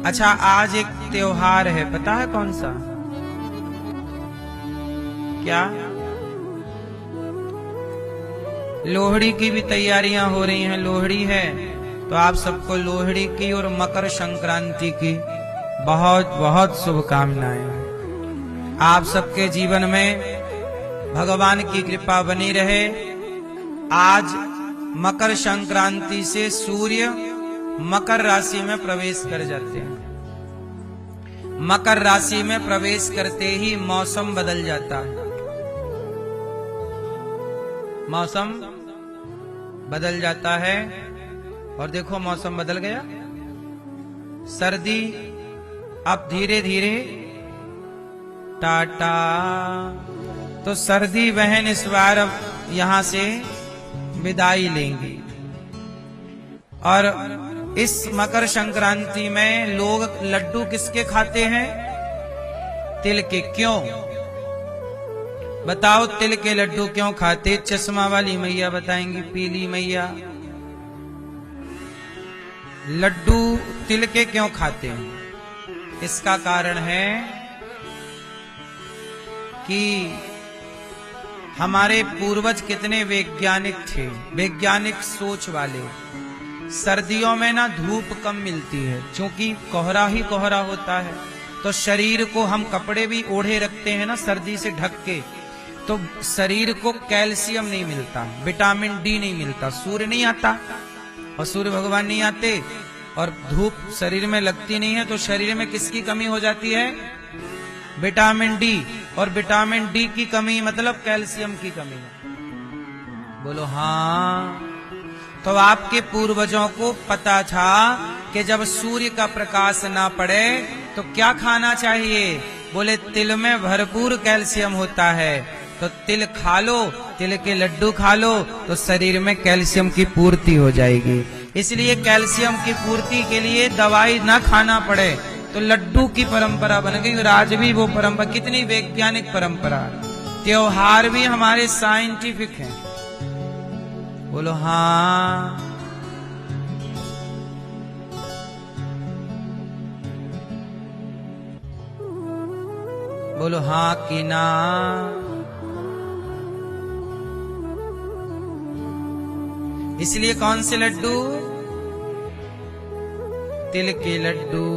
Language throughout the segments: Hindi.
अच्छा, आज एक त्योहार है, पता है कौन सा? क्या? लोहड़ी की भी तैयारियां हो रही हैं। लोहड़ी है तो आप सबको लोहड़ी की और मकर संक्रांति की बहुत बहुत शुभकामनाएं। आप सबके जीवन में भगवान की कृपा बनी रहे। आज मकर संक्रांति से सूर्य मकर राशि में प्रवेश कर जाते हैं। मकर राशि में प्रवेश करते ही मौसम बदल जाता है। मौसम बदल जाता है और देखो मौसम बदल गया। सर्दी अब धीरे धीरे टाटा। तो सर्दी बहन इस बार अब यहां से विदाई लेंगी। और इस मकर संक्रांति में लोग लड्डू किसके खाते हैं? तिल के। क्यों बताओ? तिल के लड्डू क्यों खाते? चश्मा वाली मैया बताएंगी, पीली मैया। लड्डू तिल के क्यों खाते हैं? इसका कारण है कि हमारे पूर्वज कितने वैज्ञानिक थे, वैज्ञानिक सोच वाले। सर्दियों में ना धूप कम मिलती है, क्योंकि कोहरा ही कोहरा होता है। तो शरीर को हम कपड़े भी ओढ़े रखते हैं ना सर्दी से ढक के, तो शरीर को कैल्शियम नहीं मिलता, विटामिन डी नहीं मिलता। सूर्य नहीं आता और सूर्य भगवान नहीं आते और धूप शरीर में लगती नहीं है, तो शरीर में किसकी कमी हो जाती है? Vitamin D. और विटामिन डी की कमी मतलब कैल्शियम की कमी। बोलो हाँ। तो आपके पूर्वजों को पता था कि जब सूर्य का प्रकाश ना पड़े तो क्या खाना चाहिए? बोले तिल में भरपूर कैल्शियम होता है, तो तिल खा लो, तिल के लड्डू खा लो, तो शरीर में कैल्शियम की पूर्ति हो जाएगी। इसलिए कैल्शियम की पूर्ति के लिए दवाई ना खाना पड़े, तो लड्डू की परंपरा बन गई। और आज भी वो परंपरा, कितनी वैज्ञानिक परंपरा। त्योहार भी हमारे साइंटिफिक हैं। बोलो हाँ। बोलो हाँ कि ना। इसलिए कौन से लड्डू? तिल के लड्डू।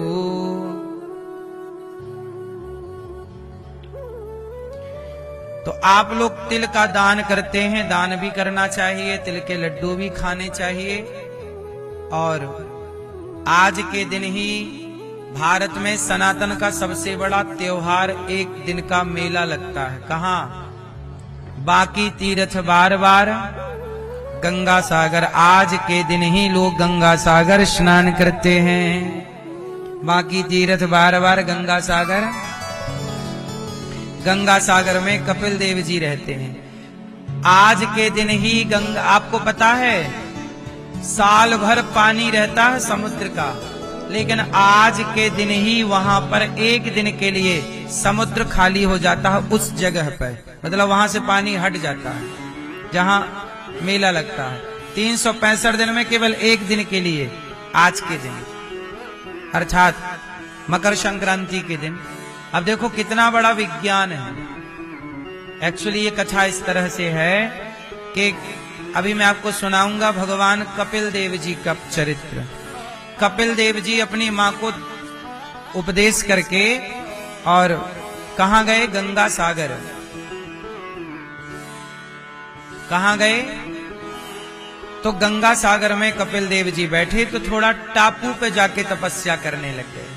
तो आप लोग तिल का दान करते हैं, दान भी करना चाहिए, तिल के लड्डू भी खाने चाहिए। और आज के दिन ही भारत में सनातन का सबसे बड़ा त्योहार एक दिन का मेला लगता है। कहाँ? बाकी तीर्थ बार बार गंगा सागर। आज के दिन ही लोग गंगा सागर स्नान करते हैं। बाकी तीर्थ बार बार गंगा सागर। गंगा सागर में कपिल देव जी रहते हैं। आज के दिन ही गंगा, आपको पता है साल भर पानी रहता है समुद्र का, लेकिन आज के दिन ही वहां पर एक दिन के लिए समुद्र खाली हो जाता है उस जगह पर। मतलब वहां से पानी हट जाता है जहां मेला लगता है। 365 दिन में केवल एक दिन के लिए, आज के दिन, अर्थात मकर संक्रांति के दिन। अब देखो कितना बड़ा विज्ञान है। एक्चुअली ये कथा इस तरह से है कि अभी मैं आपको सुनाऊंगा भगवान कपिल देव जी का चरित्र। कपिल देव जी अपनी मां को उपदेश करके और कहां गए? गंगा सागर। कहां गए? तो गंगा सागर में कपिल देव जी बैठे तो थोड़ा टापू पे जाके तपस्या करने लग गए।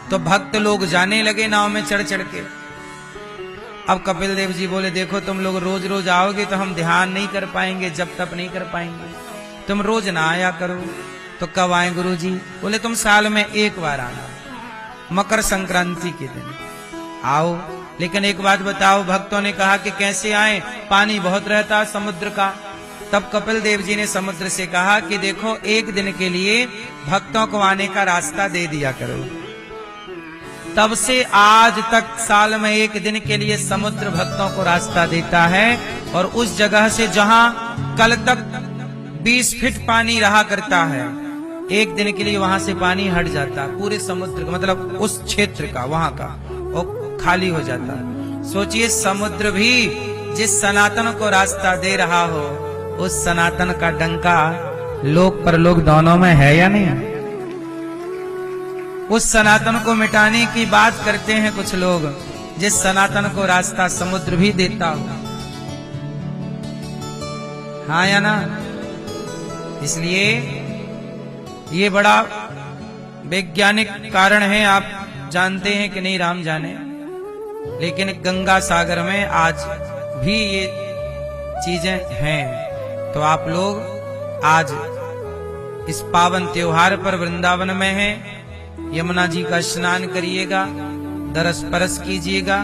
तो भक्त लोग जाने लगे नाव में चढ़ चढ़ के। अब कपिल देव जी बोले, देखो तुम लोग रोज रोज आओगे तो हम ध्यान नहीं कर पाएंगे, जब तक नहीं कर पाएंगे। तुम रोज ना आया करो। तो कब आए गुरु जी? बोले तुम साल में एक बार आना, मकर संक्रांति के दिन आओ। लेकिन एक बात बताओ, भक्तों ने कहा कि कैसे आए? पानी बहुत रहता है समुद्र का। तब कपिल देव जी ने समुद्र से कहा कि देखो एक दिन के लिए भक्तों को आने का रास्ता दे दिया करो। तब से आज तक साल में एक दिन के लिए समुद्र भक्तों को रास्ता देता है। और उस जगह से जहां कल तक 20 फीट पानी रहा करता है, एक दिन के लिए वहां से पानी हट जाता, पूरे समुद्र का मतलब उस क्षेत्र का वहां का वो खाली हो जाता। सोचिए समुद्र भी जिस सनातन को रास्ता दे रहा हो, उस सनातन का डंका लोक परलोक दोनों में है या नहीं? उस सनातन को मिटाने की बात करते हैं कुछ लोग, जिस सनातन को रास्ता समुद्र भी देता हो। हाँ या ना? इसलिए ये बड़ा वैज्ञानिक कारण है, आप जानते हैं कि नहीं राम जाने, लेकिन गंगा सागर में आज भी ये चीजें हैं। तो आप लोग आज इस पावन त्योहार पर वृंदावन में हैं, यमुना जी का स्नान करिएगा, दरस परस कीजिएगा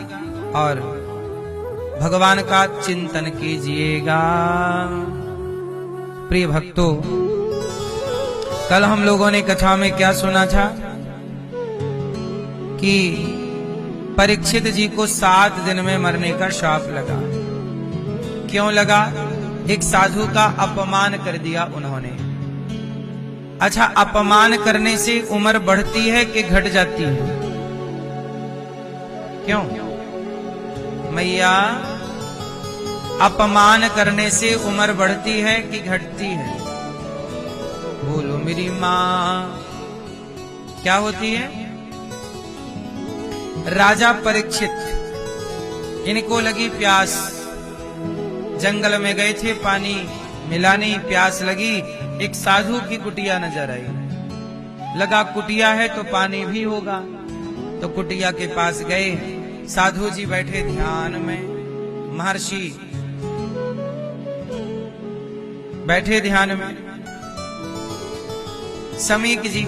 और भगवान का चिंतन कीजिएगा। प्रिय भक्तों, कल हम लोगों ने कथा में क्या सुना था कि परीक्षित जी को 7 दिन में मरने का श्राप लगा। क्यों लगा? एक साधु का अपमान कर दिया उन्होंने। अच्छा, अपमान करने से उम्र बढ़ती है कि घट जाती है? क्यों मैया? अपमान करने से उम्र बढ़ती है कि घटती है? बोलो मेरी माँ, क्या होती है? राजा परीक्षित, इनको लगी प्यास, जंगल में गए थे, पानी मिला नहीं, प्यास लगी, एक साधु की कुटिया नजर आई। लगा कुटिया है तो पानी भी होगा, तो कुटिया के पास गए। साधु जी बैठे ध्यान में, महर्षि बैठे ध्यान में। समीक जी,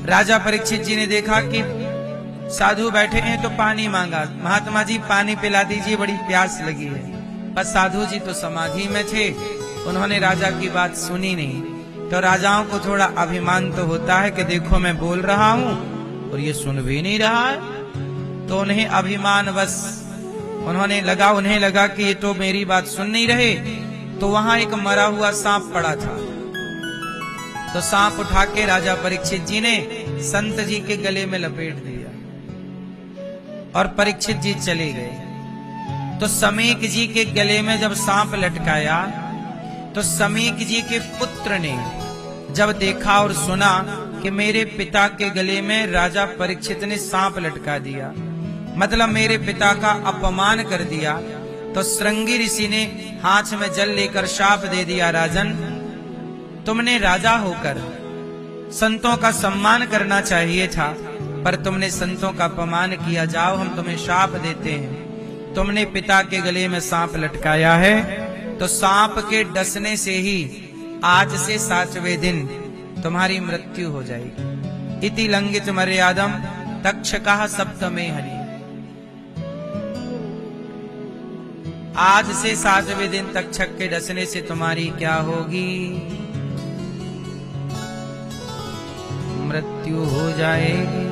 राजा परीक्षित जी ने देखा कि साधु बैठे हैं तो पानी मांगा। महात्मा जी पानी पिला दीजिए, बड़ी प्यास लगी है। पर साधु जी तो समाधि में थे, उन्होंने राजा की बात सुनी नहीं। तो राजाओं को थोड़ा अभिमान तो होता है कि देखो मैं बोल रहा हूं और ये सुन भी नहीं रहा है। तो उन्हें अभिमान बस उन्हें लगा कि ये तो मेरी बात सुन नहीं रहे। तो वहां एक मरा हुआ सांप पड़ा था, तो सांप उठा के राजा परीक्षित जी ने संत जी के गले में लपेट दिया और परीक्षित जी चले गए। तो समीक जी के गले में जब सांप लटकाया, तो समीक जी के पुत्र ने जब देखा और सुना कि मेरे पिता के गले में राजा परीक्षित ने सांप लटका दिया, मतलब मेरे पिता का अपमान कर दिया, तो श्रृंगी ऋषि ने हाथ में जल लेकर शाप दे दिया, राजन तुमने राजा होकर संतों का सम्मान करना चाहिए था, पर तुमने संतों का अपमान किया। जाओ हम तुम्हें शाप देते हैं, तुमने पिता के गले में सांप लटकाया है, तो सांप के डसने से ही आज से 7वें दिन तुम्हारी मृत्यु हो जाएगी। इति लंघित मर्यादम तक्षकः सप्तमे हरि। आज से 7वें दिन तक्षक के डसने से तुम्हारी क्या होगी? मृत्यु हो जाएगी।